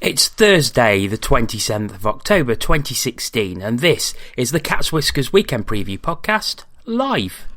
It's Thursday, the 27th of October 2016, and this is the Cat's Whiskers Weekend Preview Podcast, live.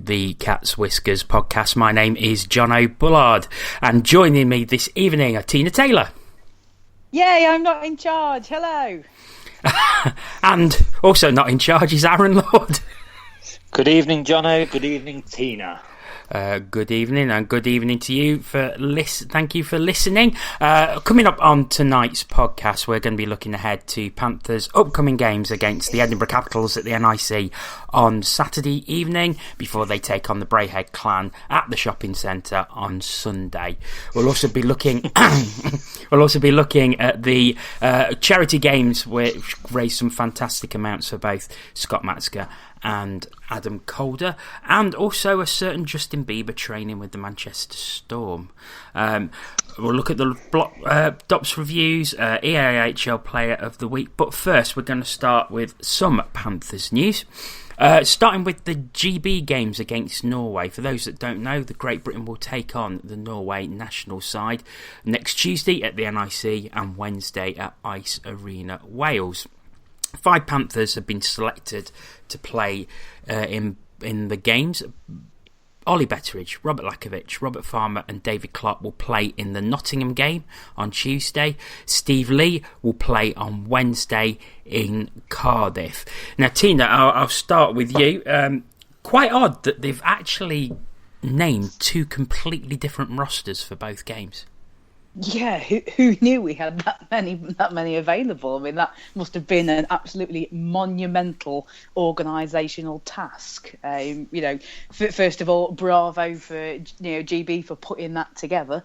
The Cat's Whiskers podcast. My name is Jono Bullard, and joining me this evening are Tina Taylor. Yay, I'm not in charge. Hello. And also not in charge is Aaron Lord. Good evening, Jono. Good evening, Tina. Good evening, and good evening to you thank you for listening. Coming up on tonight's podcast, we're going to be looking ahead to Panthers' upcoming games against the Edinburgh Capitals at the NIC on Saturday evening before they take on the Braehead Clan at the shopping centre on Sunday. We'll also be looking at the charity games, which raised some fantastic amounts for both Scott Matzka and Adam Calder, and also a certain Justin Bieber training with the Manchester Storm. We'll look at the DOPS reviews, EIHL Player of the Week, but first we're going to start with some Panthers news. Starting with the GB games against Norway. For those that don't know, the Great Britain will take on the Norway national side next Tuesday at the NIC and Wednesday at Ice Arena, Wales. 5 Panthers have been selected to play in the games. Ollie Betteridge, Robert Lakovic, Robert Farmer and David Clark will play in the Nottingham game on Tuesday. Steve Lee will play on Wednesday in Cardiff. Now, Tina, I'll start with you. Quite odd that they've actually named 2 completely different rosters for both games. Yeah, who knew we had that many available? I mean, that must have been an absolutely monumental organisational task. First of all, bravo for GB for putting that together.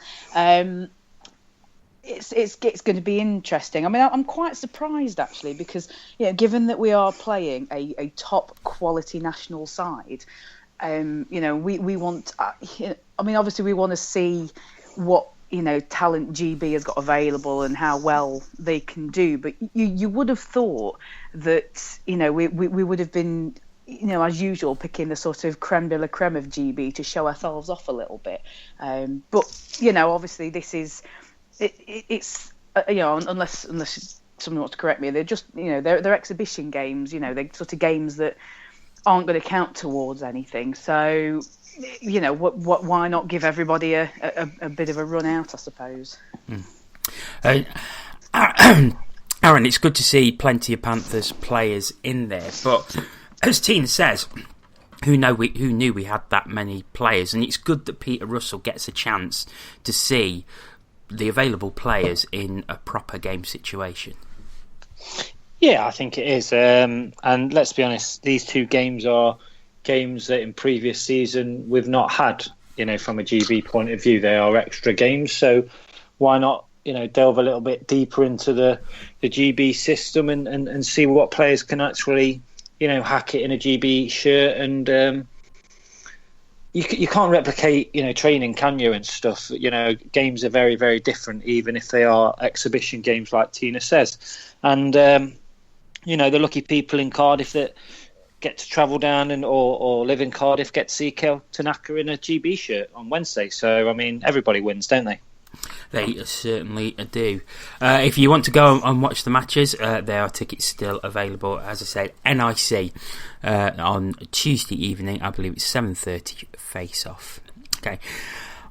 It's going to be interesting. I mean, I'm quite surprised actually because given that we are playing a top quality national side, we want. Obviously we want to see what talent GB has got available and how well they can do. But you would have thought that, we would have been, as usual, picking the sort of creme de la creme of GB to show ourselves off a little bit. But obviously this is, it's unless someone wants to correct me, they're just, they're exhibition games, they're sort of games that aren't going to count towards anything. So, why not give everybody a bit of a run out, I suppose. Aaron, it's good to see plenty of Panthers players in there, but as Tina says, who knew we had that many players, and it's good that Peter Russell gets a chance to see the available players in a proper game situation. Yeah, I think it is, and let's be honest, these 2 games are games that in previous season we've not had, from a GB point of view. They are extra games, so why not, delve a little bit deeper into the GB system and see what players can actually, hack it in a GB shirt. And you can't replicate, training, can you, and stuff. Games are very, very different, even if they are exhibition games, like Tina says. And the lucky people in Cardiff that get to travel down or live in Cardiff get to see Kel Tanaka in a GB shirt on Wednesday. So, everybody wins, don't they? They certainly do. If you want to go and watch the matches, there are tickets still available. As I said, NIC on Tuesday evening. I believe it's 7:30 face-off. Okay.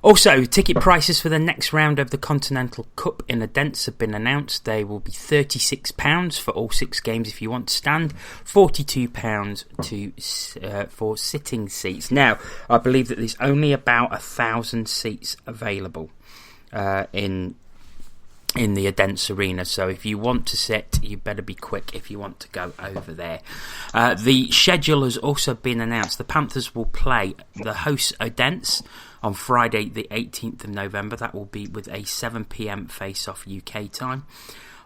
Also, ticket prices for the next round of the Continental Cup in Odense have been announced. They will be £36 for all 6 games if you want to stand, £42 for sitting seats. Now, I believe that there's only about 1,000 seats available in the Odense Arena, so if you want to sit, you better be quick if you want to go over there. The schedule has also been announced. The Panthers will play the hosts Odense on Friday the 18th of November. That will be with a 7 p.m. face-off UK time.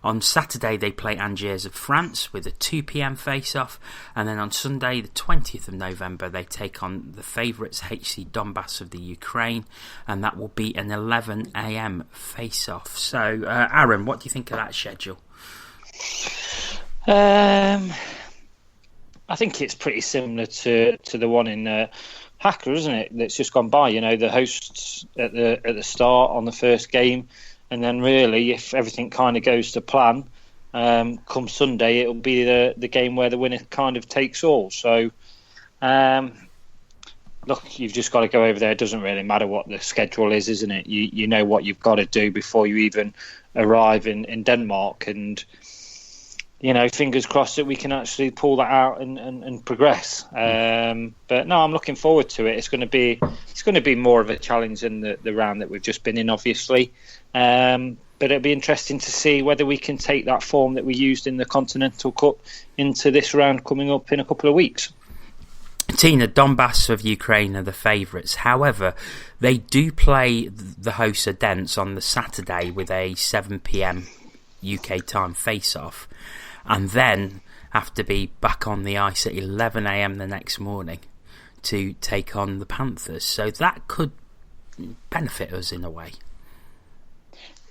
On Saturday, they play Angers of France with a 2 p.m. face-off. And then on Sunday, the 20th of November, they take on the favourites HC Donbass of the Ukraine. And that will be an 11 a.m. face-off. So, Aaron, what do you think of that schedule? I think it's pretty similar to the one in Hacker, isn't it? That's just gone by. The hosts at the start on the first game. And then really, if everything kind of goes to plan, come Sunday, it'll be the game where the winner kind of takes all. So, look, you've just got to go over there. It doesn't really matter what the schedule is, isn't it? You know what you've got to do before you even arrive in Denmark. And, fingers crossed that we can actually pull that out and progress. But no, I'm looking forward to it. It's going to be more of a challenge than the round that we've just been in, obviously. But it'll be interesting to see whether we can take that form that we used in the Continental Cup into this round coming up in a couple of weeks. Tina, Donbass of Ukraine are the favourites. However, they do play the hosts Odense on the Saturday with a 7 p.m. UK time face-off, and then have to be back on the ice at 11 a.m. the next morning to take on the Panthers. So that could benefit us in a way.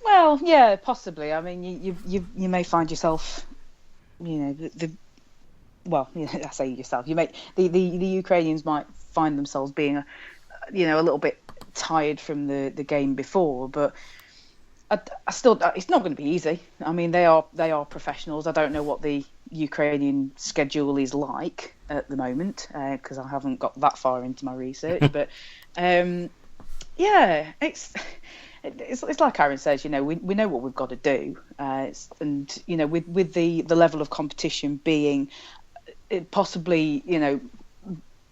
Well, yeah, possibly. I mean, you may find yourself, I say yourself. You may the Ukrainians might find themselves being, a little bit tired from the game before, but I still, it's not going to be easy. I mean, they are professionals. I don't know what the Ukrainian schedule is like at the moment because I haven't got that far into my research, but It's like Aaron says, we know what we've got to do, and with the level of competition being possibly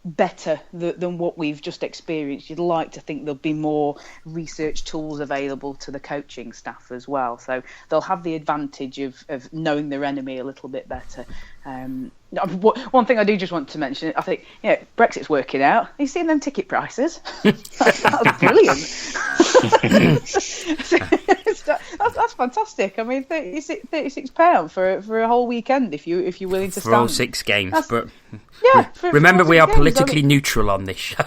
better than what we've just experienced, you'd like to think there'll be more research tools available to the coaching staff as well, so they'll have the advantage of knowing their enemy a little bit better. One thing I do just want to mention, I think Brexit's working out. Have you seen them ticket prices? That's brilliant. that's fantastic. I mean, £36 for a whole weekend if you're willing to stand. For all 6 games, remember we are politically neutral on this show.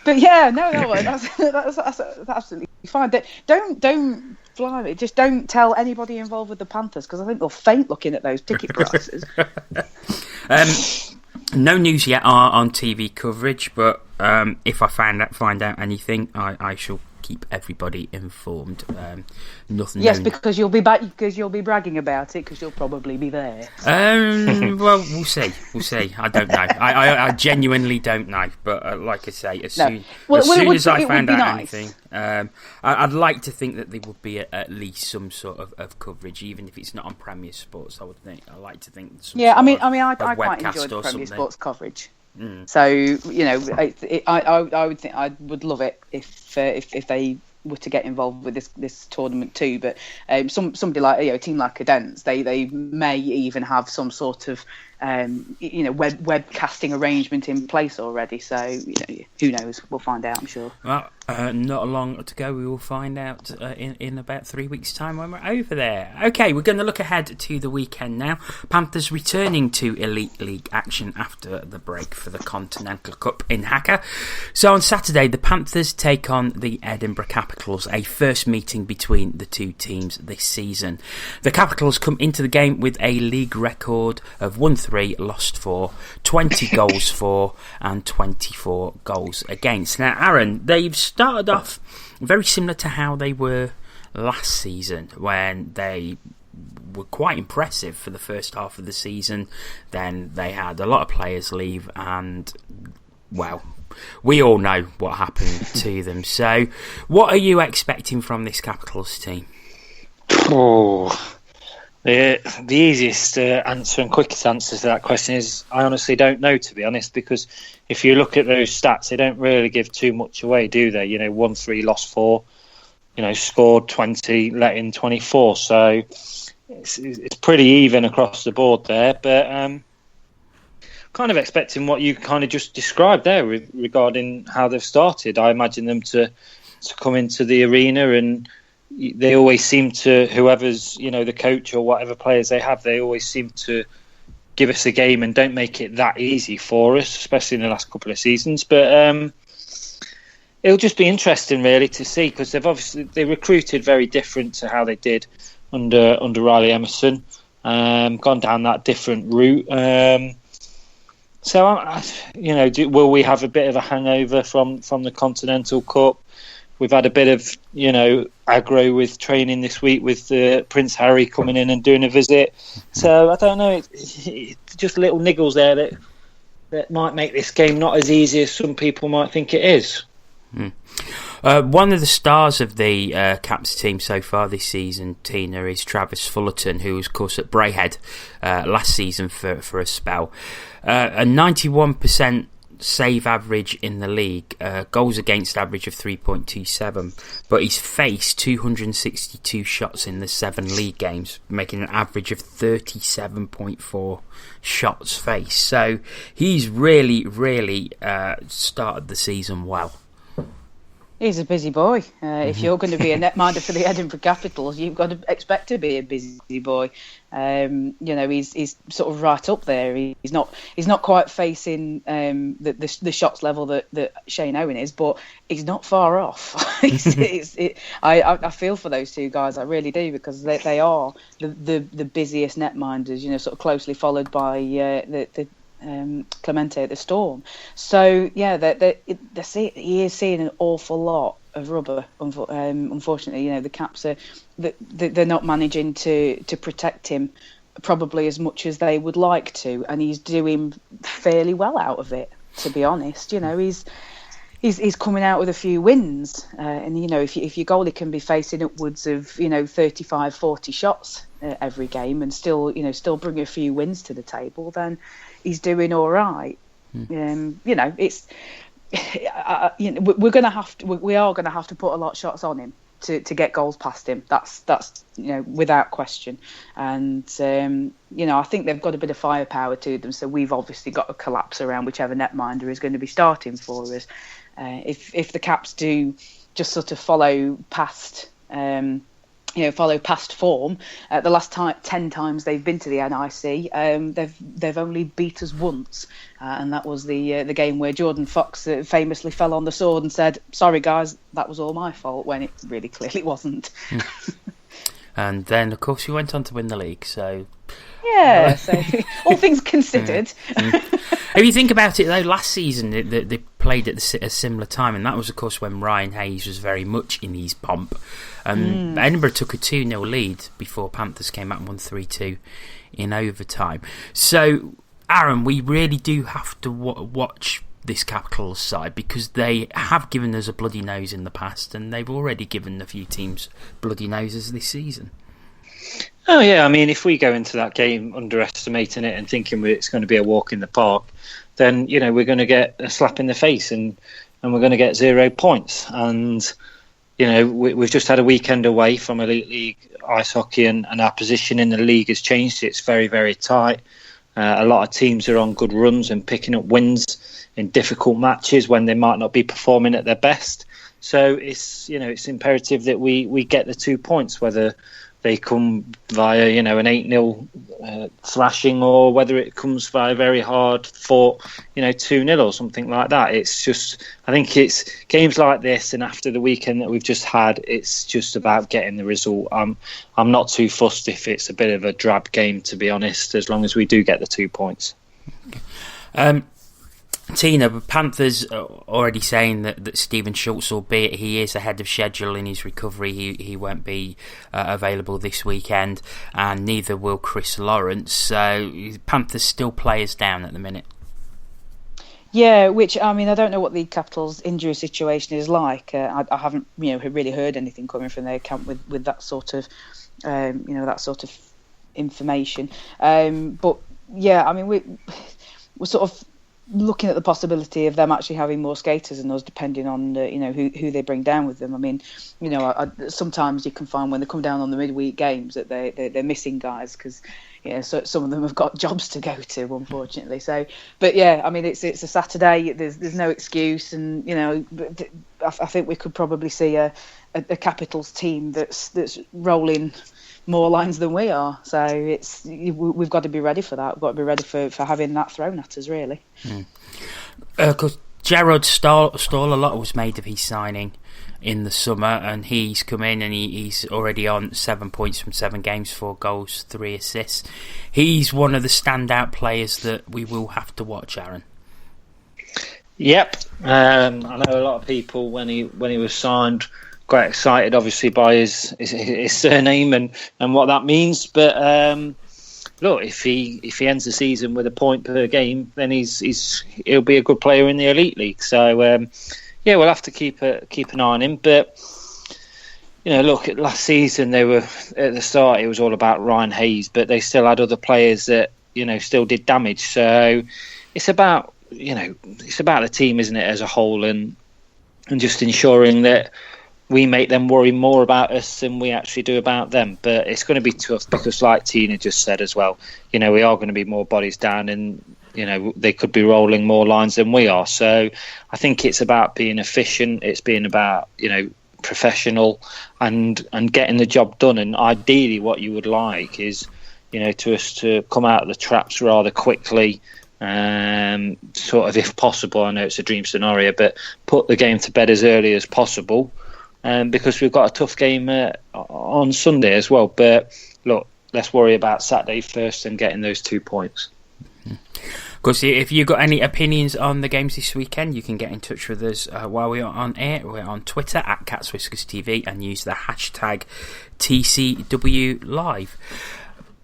but yeah, that's absolutely fine. Don't fly it. Just don't tell anybody involved with the Panthers because I think they'll faint looking at those ticket prices. No news yet on TV coverage, but if I find out anything, I shall keep everybody informed. Nothing. Yes, because you'll be bragging about it because you'll probably be there. Well, we'll see. I don't know. I genuinely don't know. But like I say, as soon as I find out anything, I'd like to think that there would be at least some sort of coverage, even if it's not on Premier Sports. I like to think. I quite enjoy the Premier Sports coverage. So I would think I would love it if they were to get involved with this tournament too. But somebody like a team like Odense, they may even have some sort of webcasting arrangement in place already. So who knows? We'll find out, I'm sure. Well, not long to go. We will find out in about 3 weeks' time when we're over there. Okay, we're going to look ahead to the weekend now. Panthers returning to Elite League action after the break for the Continental Cup in Hacker. So on Saturday, the Panthers take on the Edinburgh Capitals, a first meeting between the two teams this season. The Capitals come into the game with a league record of 1-3, lost 4, 20 goals for, and 24 goals against. Now, Aaron, they've started off very similar to how they were last season when they were quite impressive for the first half of the season. Then they had a lot of players leave and, well, we all know what happened to them. So what are you expecting from this Capitals team? The easiest answer and quickest answer to that question is I honestly don't know, to be honest, because if you look at those stats, they don't really give too much away, do they? 1-3, lost 4, scored 20, let in 24. So it's pretty even across the board there. But kind of expecting what you kind of just described there regarding how they've started. I imagine them to come into the arena and they always seem to, whoever's, the coach or whatever players they have, they always seem to give us a game and don't make it that easy for us, especially in the last couple of seasons. But it'll just be interesting, really, to see, because they recruited very different to how they did under Riley Emerson, gone down that different route. So, will we have a bit of a hangover from the Continental Cup? We've had a bit of, aggro with training this week with Prince Harry coming in and doing a visit. So I don't know, it's just little niggles there that might make this game not as easy as some people might think it is. One of the stars of the Caps team so far this season, Tina, is Travis Fullerton, who was, of course, at Braehead last season for a spell. A 91% save average in the league, goals against average of 3.27, but he's faced 262 shots in the 7 league games, making an average of 37.4 shots faced. So he's really started the season well. He's a busy boy. If you're going to be a netminder for the Edinburgh Capitals, you've got to expect to be a busy boy. He's sort of right up there. He's not quite facing the shots level that Shane Owen is, but he's not far off. I feel for those two guys, I really do, because they are the busiest netminders. Sort of closely followed by the Clemente at the Storm. So yeah, he is seeing an awful lot of rubber. Unfortunately, the Caps they're not managing to protect him probably as much as they would like to, and he's doing fairly well out of it, to be honest. He's coming out with a few wins, and if your goalie can be facing upwards of 35, 40 shots every game and still bring a few wins to the table, then he's doing all right. We are going to have to put a lot of shots on him to get goals past him. That's without question. And I think they've got a bit of firepower to them. So we've obviously got to collapse around whichever netminder is going to be starting for us. If the Caps do just sort of follow past form, the last 10 times they've been to the NIC, they've only beat us once, and that was the game where Jordan Fox famously fell on the sword and said, "Sorry guys, that was all my fault," when it really clearly wasn't. And then, of course, we went on to win the league. So yeah, so all things considered. If you think about it, though, last season they played at a similar time, and that was, of course, when Ryan Hayes was very much in his pomp. Edinburgh took a 2-0 lead before Panthers came out and won 3-2 in overtime. So, Aaron, we really do have to watch this Capitals side, because they have given us a bloody nose in the past, and they've already given a few teams bloody noses this season. Oh yeah, I mean, if we go into that game underestimating it and thinking it's going to be a walk in the park, then we're going to get a slap in the face and we're going to get 0 points. And we've just had a weekend away from Elite League ice hockey, and our position in the league has changed. It's very, very tight. A lot of teams are on good runs and picking up wins in difficult matches when they might not be performing at their best. So it's imperative that we get the 2 points, whether they come via an 8-0 thrashing, or whether it comes via very hard fought 2-0 or something like that. It's just, I think it's games like this, and after the weekend that we've just had, it's just about getting the result. I'm not too fussed if it's a bit of a drab game, to be honest, as long as we do get the 2 points. Tina, Panthers are already saying that Stephen Schultz, albeit he is ahead of schedule in his recovery, he won't be available this weekend, and neither will Chris Lawrence. So Panthers still players down at the minute. Yeah, which, I mean, I don't know what the Capitals' injury situation is like. I haven't really heard anything coming from their camp with that sort of that sort of information. But yeah, I mean, we're sort of looking at the possibility of them actually having more skaters than us, depending on who they bring down with them. I mean, sometimes you can find when they come down on the midweek games that they're missing guys, because so some of them have got jobs to go to, unfortunately. So, but yeah, I mean, it's a Saturday. There's no excuse, and I think we could probably see a a Capitals team that's rolling more lines than we are. So we've got to be ready for that. We've got to be ready for having that thrown at us, really. Because Gerard Stahl, a lot was made of his signing in the summer, and he's come in and he's already on 7 points from 7 games, 4 goals, 3 assists. He's one of the standout players that we will have to watch, Aaron. Yep, I know a lot of people when he was signed, quite excited, obviously by his surname and what that means. But look, if he ends the season with a point per game, then he'll be a good player in the Elite League. So yeah, we'll have to keep an eye on him. But look, last season they were at the start. It was all about Ryan Hayes, but they still had other players that still did damage. So it's about the team, isn't it, as a whole, and just ensuring that we make them worry more about us than we actually do about them. But it's going to be tough because, like Tina just said as well, we are going to be more bodies down, and they could be rolling more lines than we are. So I think it's about being efficient. It's being about professional and getting the job done. And ideally, what you would like is to us to come out of the traps rather quickly. Sort of, if possible, I know it's a dream scenario, but put the game to bed as early as possible, because we've got a tough game on Sunday as well. But look, let's worry about Saturday first and getting those 2 points. Of course, if you've got any opinions on the games this weekend, you can get in touch with us while we are on air. We're on Twitter at CatsWhiskersTV and use the hashtag TCWLive.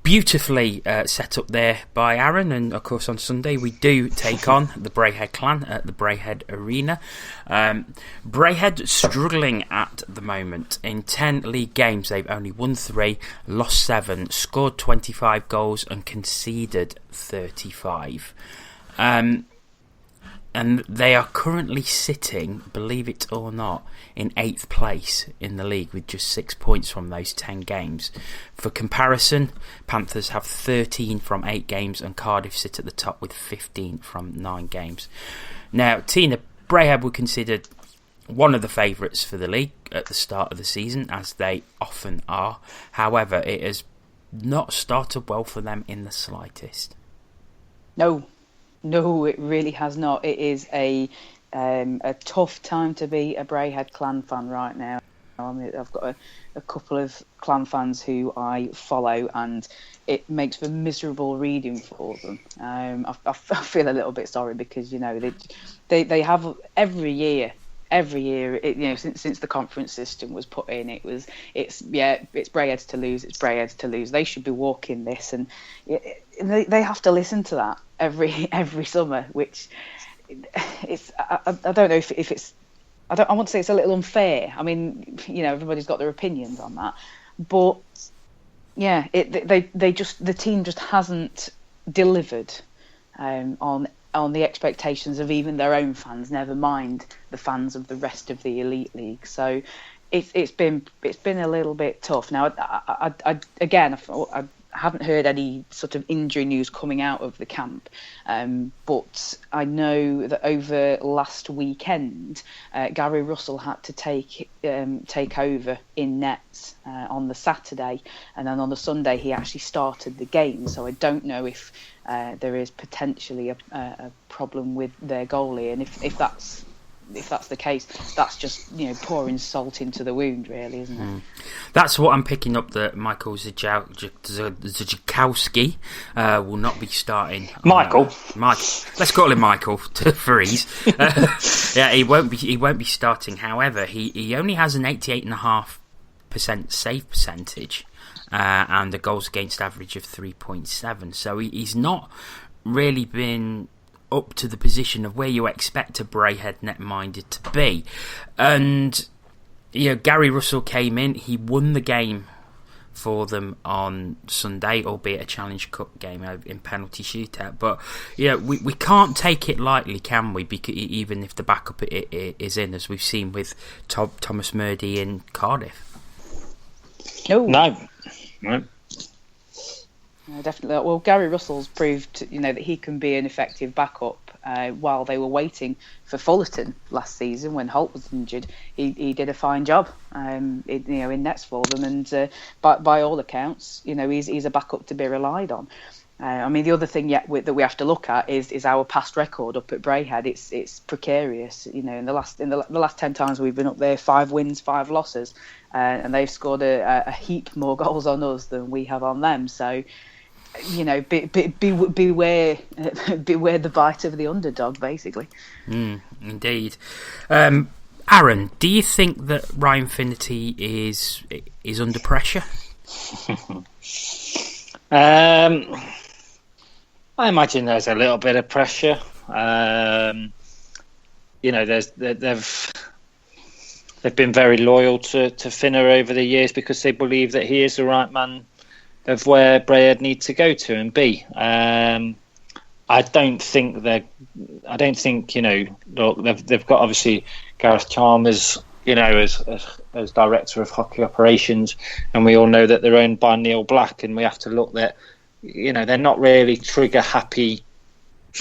Beautifully set up there by Aaron, and of course on Sunday we do take on the Braehead Clan at the Braehead Arena. Braehead struggling at the moment. In 10 league games they've only won 3, lost 7, scored 25 goals and conceded 35. And they are currently sitting, believe it or not, in 8th place in the league with just 6 points from those 10 games. For comparison, Panthers have 13 from 8 games and Cardiff sit at the top with 15 from 9 games. Now, Tina, Braehead were considered one of the favourites for the league at the start of the season, as they often are. However, it has not started well for them in the slightest. No, it really has not. It is a tough time to be a Braehead Clan fan right now. I mean, I've got a couple of Clan fans who I follow, and it makes for miserable reading for them. I feel a little bit sorry because they have every year. Since the conference system was put in, it's Braehead's to lose. It's Braehead's to lose. They should be walking this, and they have to listen to that every summer, which it's I don't know if it's I want to say it's a little unfair. I mean, everybody's got their opinions on that, but yeah, the team just hasn't delivered on the expectations of even their own fans, never mind the fans of the rest of the Elite League. So it's been a little bit tough. Now, I haven't heard any sort of injury news coming out of the camp, but I know that over last weekend, Gary Russell had to take over in nets on the Saturday, and then on the Sunday he actually started the game. So I don't know if there is potentially a problem with their goalie, and if that's the case, that's just pouring salt into the wound, really, isn't it? That's what I'm picking up, that Michael Zdzikowski will not be starting. Michael, let's call him Michael for ease. Yeah, he won't be starting. However, he only has an 88.5% save percentage and a goals against average of 3.7. So he's not really been up to the position of where you expect a Braehead net-minded to be. And Gary Russell came in, he won the game for them on Sunday, albeit a Challenge Cup game in penalty shootout. But we can't take it lightly, can we? Because even if the backup is in, as we've seen with Thomas Murdy in Cardiff. No. Definitely. Well, Gary Russell's proved, that he can be an effective backup. While they were waiting for Fullerton last season when Holt was injured, he did a fine job, in nets for them. And by all accounts, he's a backup to be relied on. The other thing that we have to look at is our past record up at Braehead. It's precarious. In the last 10 times we've been up there, 5 wins, 5 losses, and they've scored a heap more goals on us than we have on them. So, beware the bite of the underdog, basically. Indeed. Aaron, do you think that Ryan Finnerty is under pressure? I imagine there's a little bit of pressure. They've been very loyal to Finner over the years because they believe that he is the right man of where Braehead need to go to and be. I don't think look, they've got obviously Gareth Chalmers, as director of hockey operations, and we all know that they're owned by Neil Black, and we have to look that, they're not really trigger happy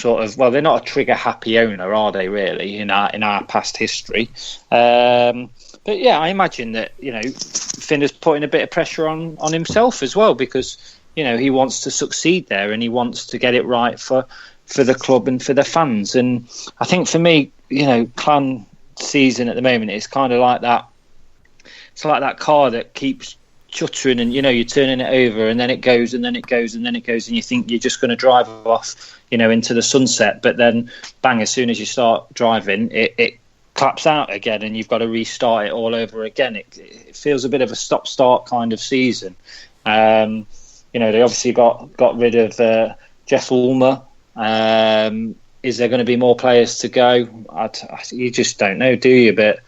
they're not a trigger happy owner, are they really, in our past history? But yeah, I imagine that, Finner's putting a bit of pressure on himself as well, because, he wants to succeed there and he wants to get it right for the club and for the fans. And I think for me, Clan season at the moment is kind of like that. It's like that car that keeps chuttering and, you're turning it over and then it goes and then it goes and then it goes and you think you're just going to drive off, into the sunset. But then, bang, as soon as you start driving, it claps out again and you've got to restart it all over again. It feels a bit of a stop-start kind of season. They obviously got rid of Jeff Ulmer. Is there going to be more players to go? You just don't know, do you? But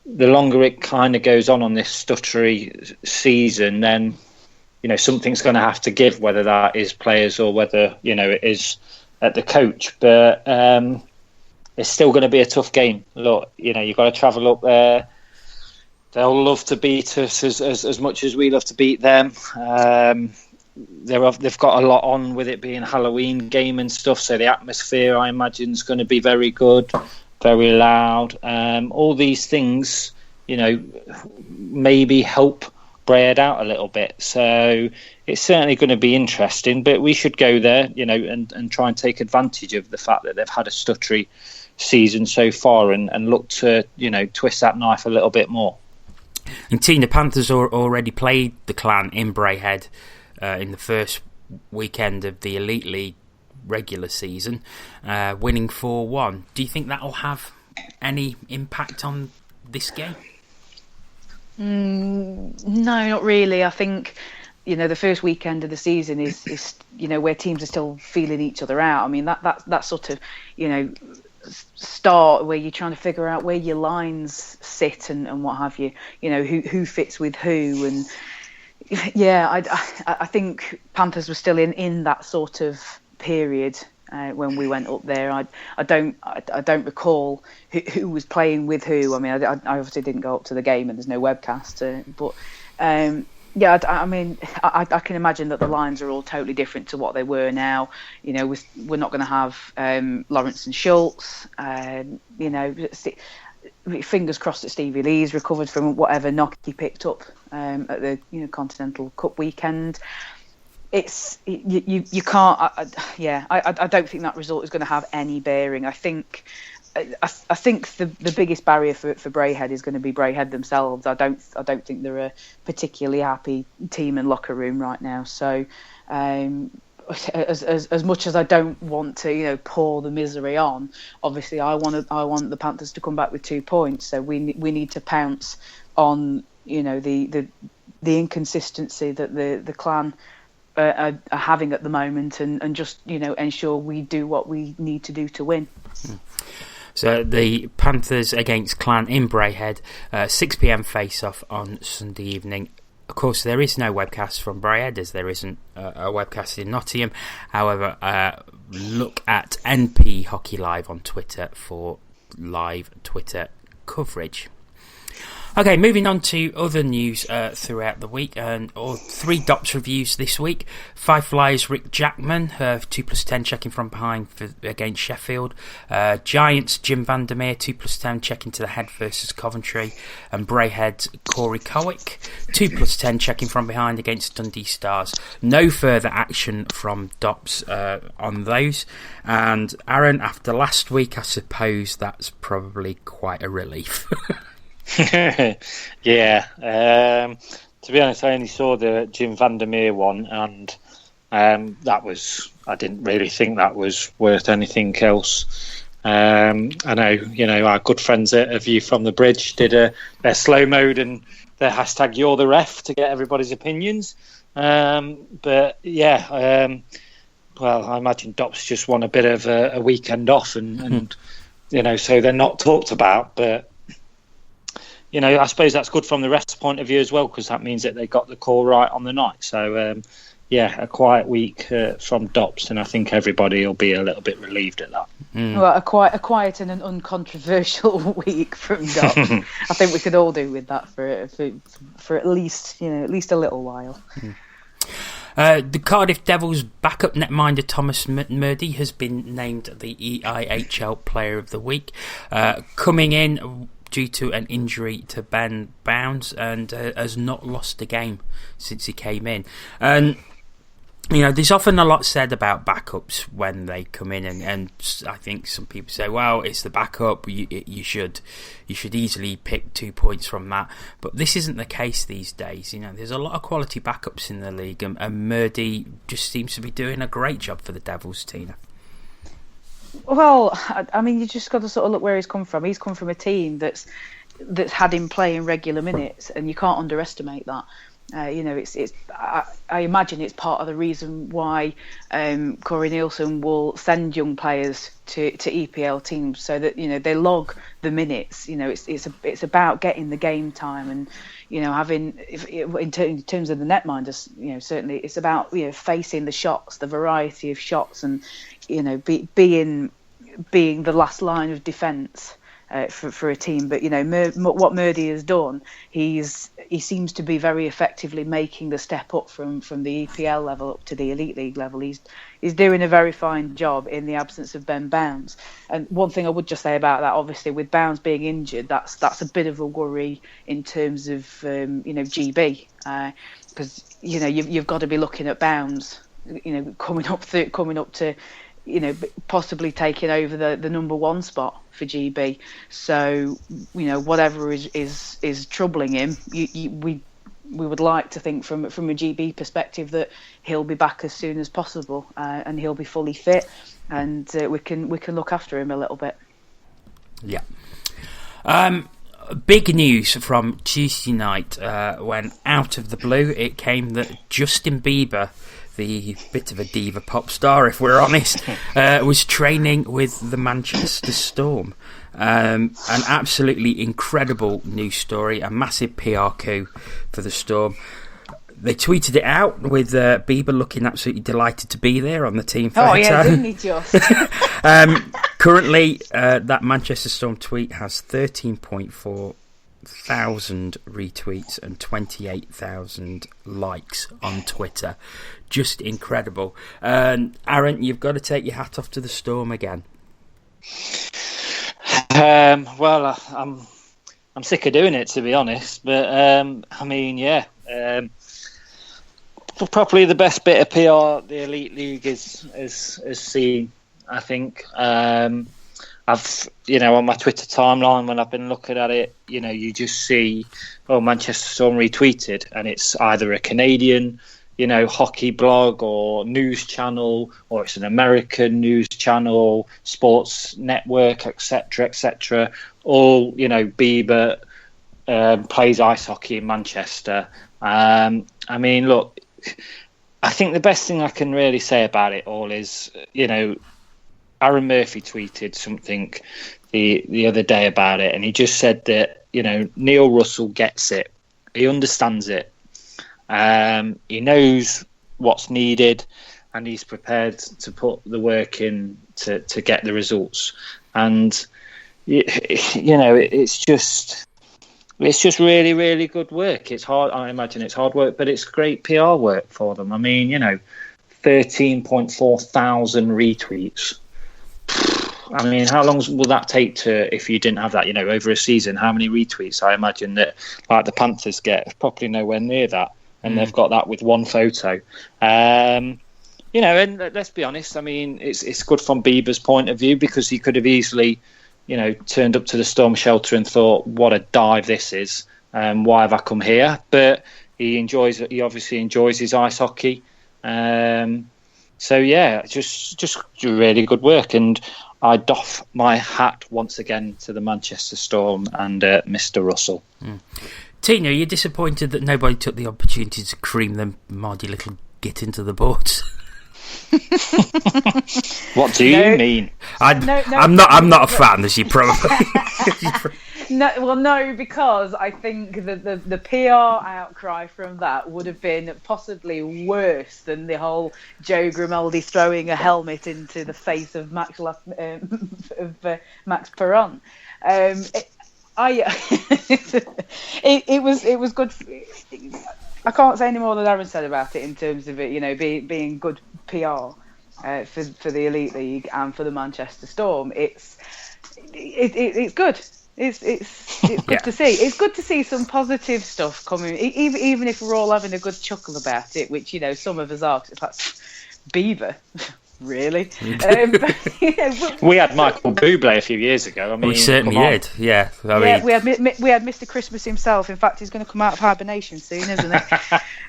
the longer it kind of goes on this stuttery season, then, something's going to have to give, whether that is players or whether, it is at the coach. But it's still going to be a tough game. Look, you've got to travel up there. They'll love to beat us as much as we love to beat them. They've got a lot on with it being a Halloween game and stuff, so the atmosphere, I imagine, is going to be very good, very loud. All these things, maybe help Braehead out a little bit. So it's certainly going to be interesting, but we should go there, and try and take advantage of the fact that they've had a stuttery season so far and look to, twist that knife a little bit more. And Tina, Panthers already played the Clan in Braehead in the first weekend of the Elite League regular season, winning 4-1. Do you think that will have any impact on this game? No, not really. I think, the first weekend of the season is where teams are still feeling each other out. I mean, that sort of, start where you're trying to figure out where your lines sit and what have you, who fits with who. And yeah, I think Panthers were still in that sort of period when we went up there. I don't recall who was playing with who. I mean, I obviously didn't go up to the game and there's no webcast, but yeah, I can imagine that the lines are all totally different to what they were now. We're not going to have Lawrence and Schultz. Fingers crossed that Stevie Lee's recovered from whatever knock he picked up at the Continental Cup weekend. You can't. I don't think that result is going to have any bearing. I think the biggest barrier for Braehead is going to be Braehead themselves. I don't think they're a particularly happy team and locker room right now. So as much as I don't want to pour the misery on, obviously I want the Panthers to come back with 2 points. So we need to pounce on the inconsistency that the Clan are having at the moment, and just ensure we do what we need to do to win. So the Panthers against Clan in Braehead, 6 p.m. face-off on Sunday evening. Of course, there is no webcast from Braehead, as there isn't a webcast in Nottingham. However, look at NP Hockey Live on Twitter for live Twitter coverage. Okay, moving on to other news throughout the week, or 3 DOPS reviews this week. Five Flyers Rick Jackman, 2+10 checking from behind against Sheffield. Giants Jim Vandermeer, 2+10 checking to the head versus Coventry. And Braehead's Corey Cowick, 2+10 checking from behind against Dundee Stars. No further action from DOPS on those. And Aaron, after last week, I suppose that's probably quite a relief. Yeah. To be honest, I only saw the Jim Vandermeer one, and I didn't really think that was worth anything else. I know, our good friends at View from the Bridge did their slow mode and their hashtag You're the Ref to get everybody's opinions. But yeah, well, I imagine DOPS just want a bit of a weekend off, and so they're not talked about, but. I suppose that's good from the ref's point of view as well, because that means that they got the call right on the night. So, a quiet week from DOPS, and I think everybody will be a little bit relieved at that. Well, a quiet and an uncontroversial week from DOPS. I think we could all do with that for at least a little while. The Cardiff Devils backup netminder Thomas Murdy has been named the EIHL Player of the Week, coming in due to an injury to Ben Bounds, and has not lost a game since he came in. And there's often a lot said about backups when they come in, and I think some people say, well, it's the backup, you should easily pick 2 points from that. But this isn't the case these days. There's a lot of quality backups in the league, and Murdy just seems to be doing a great job for the Devils, Tina. Well, I mean, you just got to sort of look where he's come from. He's come from a team that's had him playing regular minutes, and you can't underestimate that. I imagine it's part of the reason why Corey Nielsen will send young players to EPL teams, so that they log the minutes. It's about getting the game time, and having in terms of the netminders, certainly it's about facing the shots, the variety of shots, and being the last line of defence for a team. But what Murdy has done, he seems to be very effectively making the step up from the EPL level up to the Elite League level. He's doing a very fine job in the absence of Ben Bounds. And one thing I would just say about that, obviously with Bounds being injured, that's a bit of a worry in terms of GB, because you've got to be looking at Bounds coming up to possibly taking over the number 1 spot for GB. So whatever is troubling him, we would like to think from a GB perspective that he'll be back as soon as possible, and he'll be fully fit, and we can look after him a little bit. Yeah. Big news from Tuesday night, when out of the blue it came that Justin Bieber, the bit of a diva pop star, if we're honest, was training with the Manchester Storm. An absolutely incredible news story, a massive PR coup for the Storm. They tweeted it out with Bieber looking absolutely delighted to be there on the team photo. Oh yeah, didn't he just? Currently, that Manchester Storm tweet has 13.4 thousand retweets and 28,000 likes on Twitter. Just incredible. Aaron, you've got to take your hat off to the Storm again. Well, I'm sick of doing it, to be honest, but I mean, yeah, probably the best bit of PR the Elite League has seen, I think. I've, on my Twitter timeline, when I've been looking at it, you just see, Manchester Storm retweeted, and it's either a Canadian, hockey blog or news channel, or it's an American news channel, sports network, etc., all, Bieber plays ice hockey in Manchester. I mean, look, I think the best thing I can really say about it all is, Aaron Murphy tweeted something the other day about it, and he just said that, Neil Russell gets it. He understands it. He knows what's needed, and he's prepared to put the work in to get the results. And, it's just, It's just really, really good work. It's hard. I imagine it's hard work, but it's great PR work for them. I mean, 13.4 thousand retweets. I mean, how long will that take to, if you didn't have that, over a season? How many retweets? I imagine that, like the Panthers get, probably nowhere near that, and they've got that with one photo. And let's be honest. I mean, it's good from Bieber's point of view, because he could have easily, turned up to the Storm shelter and thought, "What a dive this is! Why have I come here?" But he obviously enjoys his ice hockey. So yeah, just really good work, and I doff my hat once again to the Manchester Storm and Mr. Russell. Tina, you're disappointed that nobody took the opportunity to cream them mardy little git into the boards? What do you mean? I'm not a fan, as you probably. No, because I think that the PR outcry from that would have been possibly worse than the whole Joe Grimaldi throwing a helmet into the face of Max Perron. It was good. I can't say any more than Aaron said about it in terms of it, being good PR for the Elite League and for the Manchester Storm. It's good. It's good to see. It's good to see some positive stuff coming, even if we're all having a good chuckle about it, which some of us are. That's Beaver. Really? We had Michael Bublé a few years ago. I mean, we certainly did. Yeah. We had Mr. Christmas himself. In fact, he's going to come out of hibernation soon, isn't he?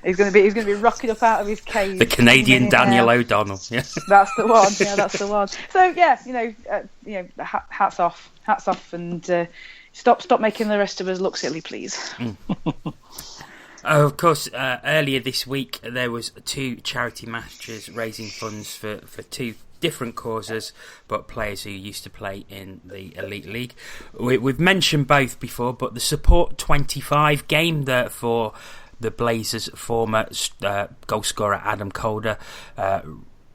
he's going to be rocking up out of his cave. The Canadian Daniel O'Donnell. Yeah. That's the one. Yeah, that's the one. So yeah, hats off, and stop making the rest of us look silly, please. Of course, earlier this week there was 2 charity matches raising funds for 2 different causes, but players who used to play in the Elite League. We've mentioned both before, but the Support 25 game for the Blazers' former goal scorer Adam Calder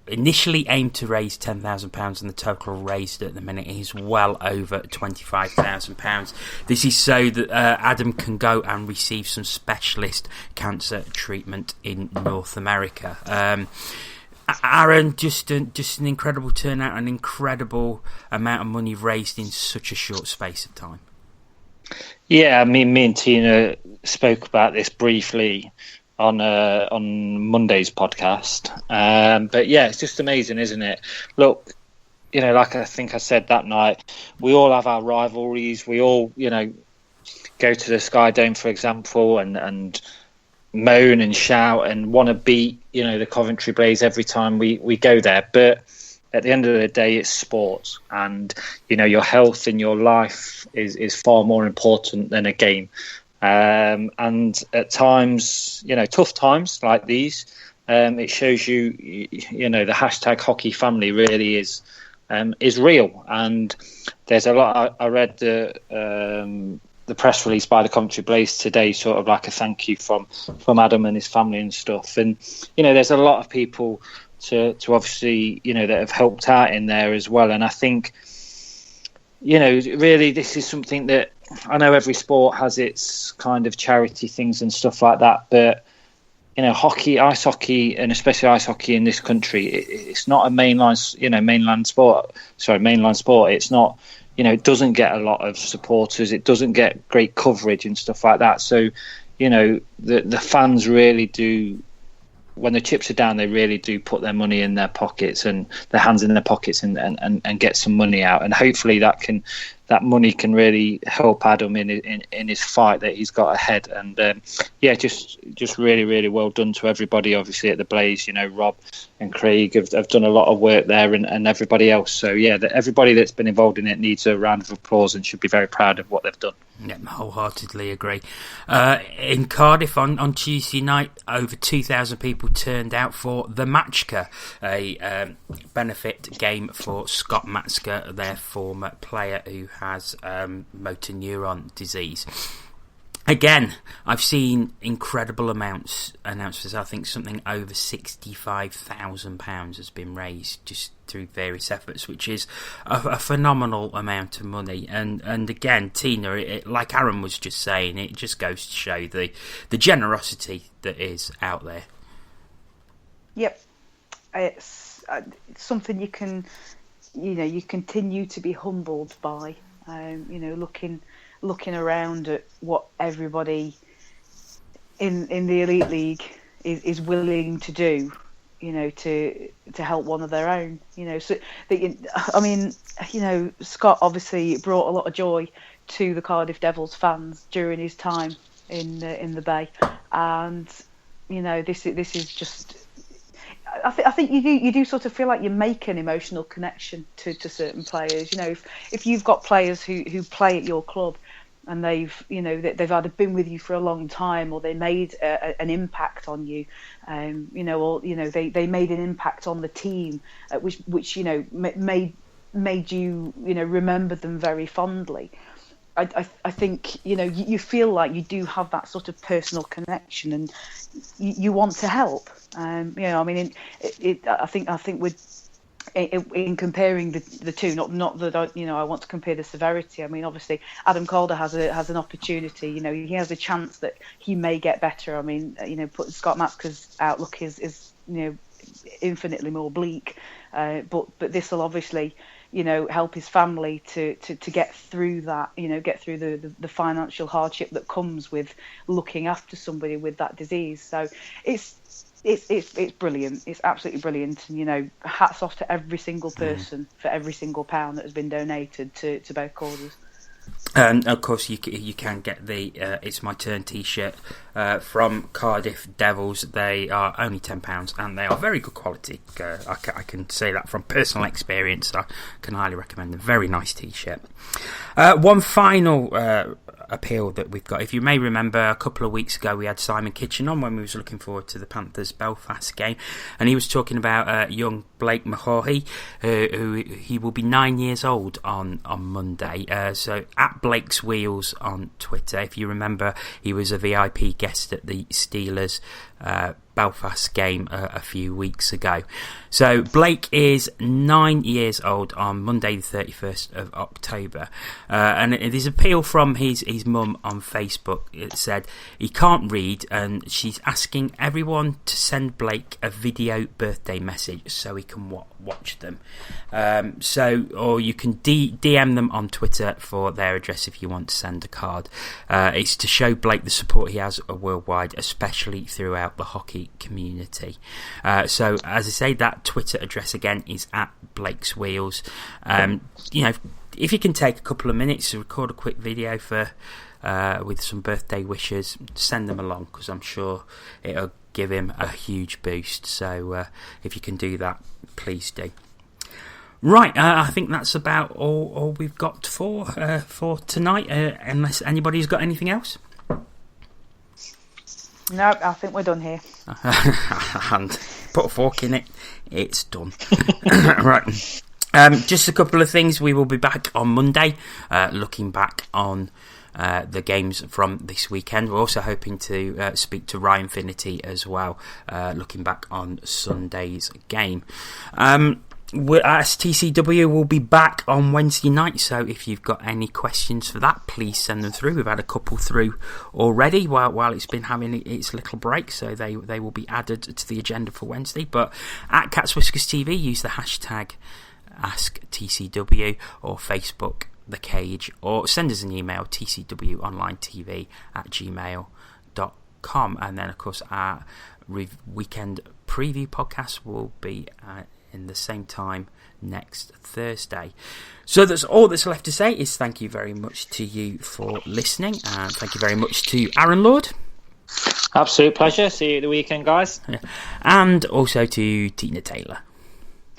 initially aimed to raise £10,000, and the total raised at the minute is well over £25,000. This is so that Adam can go and receive some specialist cancer treatment in North America. Aaron, just an incredible turnout, an incredible amount of money raised in such a short space of time. Yeah, I mean, me and Tina spoke about this briefly on Monday's podcast, but yeah, it's just amazing, isn't it? Look, like I think I said that night, we all have our rivalries. We all, go to the Sky Dome, for example, and moan and shout and want to beat, the Coventry Blaze every time we go there. But at the end of the day, it's sports, and your health and your life is far more important than a game. And at times, tough times like these, it shows you, the hashtag hockey family really is real. And there's a lot. I read the press release by the Coventry Blaze today, sort of like a thank you from Adam and his family and stuff. And there's a lot of people to obviously that have helped out in there as well. And I think really this is something that, I know every sport has its kind of charity things and stuff like that, but hockey, ice hockey, and especially ice hockey in this country, it's not a mainline sport. It's not, it doesn't get a lot of supporters. It doesn't get great coverage and stuff like that. So, the fans really do. When the chips are down, they really do put their money in their pockets and their hands in their pockets and get some money out. And hopefully that money can really help Adam in his fight that he's got ahead. And just really, really well done to everybody, obviously, at the Blaze. Rob and Craig have done a lot of work there, and everybody else. So everybody that's been involved in it needs a round of applause and should be very proud of what they've done. Yeah, wholeheartedly agree. In Cardiff on Tuesday night, over 2,000 people turned out for the Matchka, a benefit game for Scott Matzka, their former player who has motor neuron disease. Again, I've seen incredible amounts announced. I think something over £65,000 has been raised just through various efforts, which is a phenomenal amount of money. And again, Tina, like Aaron was just saying, it just goes to show the generosity that is out there. Yep, it's something you can, you continue to be humbled by. Looking around at what everybody in the Elite League is willing to do, to help one of their own, Scott obviously brought a lot of joy to the Cardiff Devils fans during his time in the Bay, and this is just. I think you do sort of feel like you make an emotional connection to certain players. If you've got players who play at your club and they've either been with you for a long time or they made an impact on you, they made an impact on the team, which made you remember them very fondly. I think you feel like you do have that sort of personal connection, and you want to help. I think with in comparing the two, not that I want to compare the severity. I mean, obviously Adam Calder has an opportunity. He has a chance that he may get better. I mean, Scott Matzka's outlook is infinitely more bleak, but this will obviously help his family to get through that, get through the financial hardship that comes with looking after somebody with that disease. So it's brilliant. It's absolutely brilliant. And, hats off to every single person for every single pound that has been donated to both causes. Of course, you can get the It's My Turn t-shirt from Cardiff Devils. They are only £10 and they are very good quality. I can say that from personal experience. I can highly recommend them. Very nice t-shirt. One final appeal that we've got. If you may remember, a couple of weeks ago we had Simon Kitchen on when we was looking forward to the Panthers Belfast game, and he was talking about young Blake Mahohi, who he will be 9 years old on Monday. So at Blake's Wheels on Twitter, if you remember, he was a VIP guest at the Steelers Belfast game a few weeks ago. So Blake is 9 years old on Monday the 31st of October, and there's an appeal from his mum on Facebook. It said he can't read and she's asking everyone to send Blake a video birthday message so he can watch them. Or you can DM them on Twitter for their address if you want to send a card. It's to show Blake the support he has worldwide, especially throughout the hockey community. So as I say, that Twitter address again is at Blake's Wheels. If you can take a couple of minutes to record a quick video for with some birthday wishes, send them along, because I'm sure it'll give him a huge boost. So if you can do that, please do. Right, I think that's about all we've got for tonight, unless anybody's got anything else. No, I think we're done here. And put a fork in it, it's done. Right. Just a couple of things. We will be back on Monday, looking back on the games from this weekend. We're also hoping to speak to Ryan Finity as well, looking back on Sunday's game. TCW will be back on Wednesday night, so if you've got any questions for that, please send them through. We've had a couple through already while it's been having its little break, so they will be added to the agenda for Wednesday. But at Cats Whiskers TV, use the hashtag AskTCW or Facebook The Cage, or send us an email, tcwonlinetv@gmail.com. And then, of course, our weekend preview podcast will be in the same time next Thursday. So that's all that's left to say is thank you very much to you for listening, and thank you very much to Aaron Lord. Absolute pleasure. See you at the weekend, guys. And also to Tina Taylor.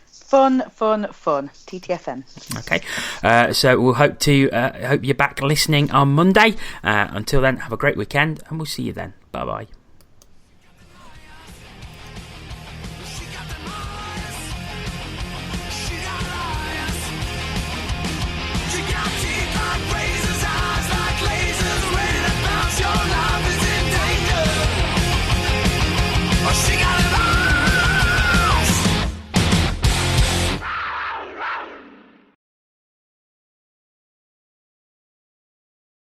Fun. TTFN. Okay. So we'll hope you're back listening on Monday. Until then, have a great weekend, and we'll see you then. Bye bye.